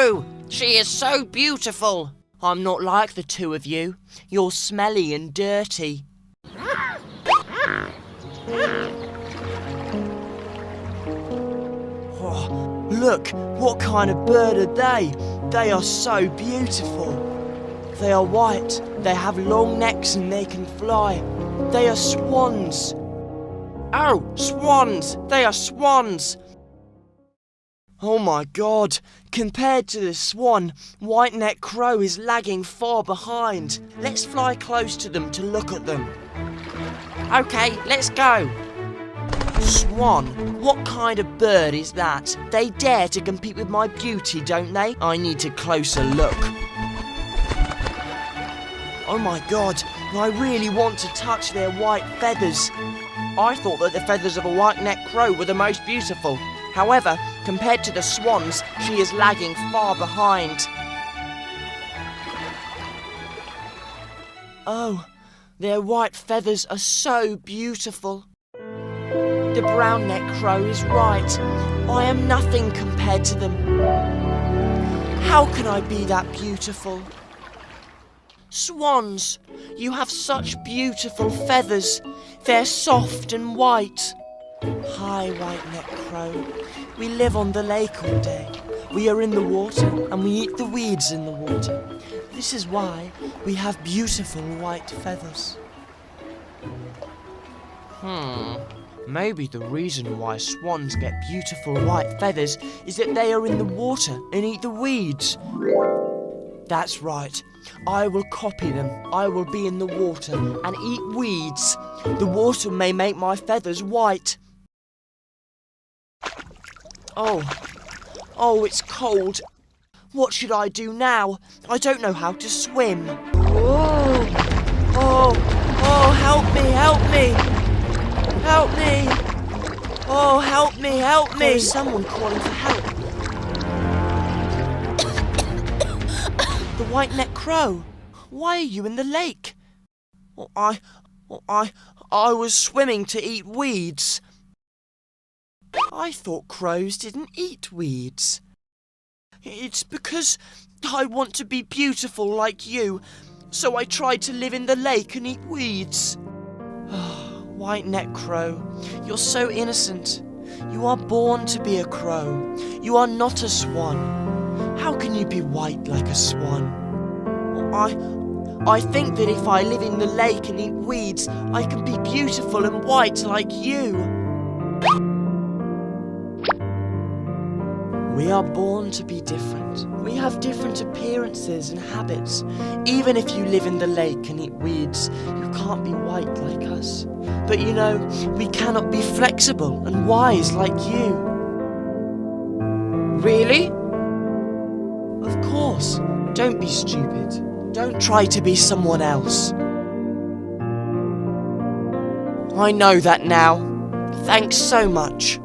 true. She is so beautiful. I'm not like the two of you. You're smelly and dirty. Oh, look, what kind of bird are they? They are so beautiful. They are white, they have long necks and they can fly. They are swans. Oh, swans! They are swans! Oh my God! Compared to the swan, white-necked crow is lagging far behind. Let's fly close to them to look at them. Okay, let's go. Swan, what kind of bird is that? They dare to compete with my beauty, don't they? I need a closer look. Oh my God, I really want to touch their white feathers. I thought that the feathers of a white-necked crow were the most beautiful. However, compared to the swans, she is lagging far behind. Oh, their white feathers are so beautiful. The brown-necked crow is right. I am nothing compared to them. How can I be that beautiful? Swans, you have such beautiful feathers. They're soft and white. Hi, white-necked crow. We live on the lake all day. We are in the water and we eat the weeds in the water. This is why we have beautiful white feathers. Maybe the reason why swans get beautiful white feathers is that they are in the water and eat the weeds. That's right. I will copy them. I will be in the water and eat weeds. The water may make my feathers white. Oh, it's cold. What should I do now? I don't know how to swim. Oh, help me, help me. Help me. Oh, help me, help me. There is someone calling for help. The white-necked crow. Why are you in the lake? I was swimming to eat weeds. I thought crows didn't eat weeds. It's because I want to be beautiful like you, so I tried to live in the lake and eat weeds. White-necked crow, you're so innocent. You are born to be a crow. You are not a swan. How can you be white like a swan? I think that if I live in the lake and eat weeds, I can be beautiful and white like you. We are born to be different. We have different appearances and habits. Even if you live in the lake and eat weeds, you can't be white like us. But you know, we cannot be flexible and wise like you. Really? Of course. Don't be stupid. Don't try to be someone else. I know that now. Thanks so much.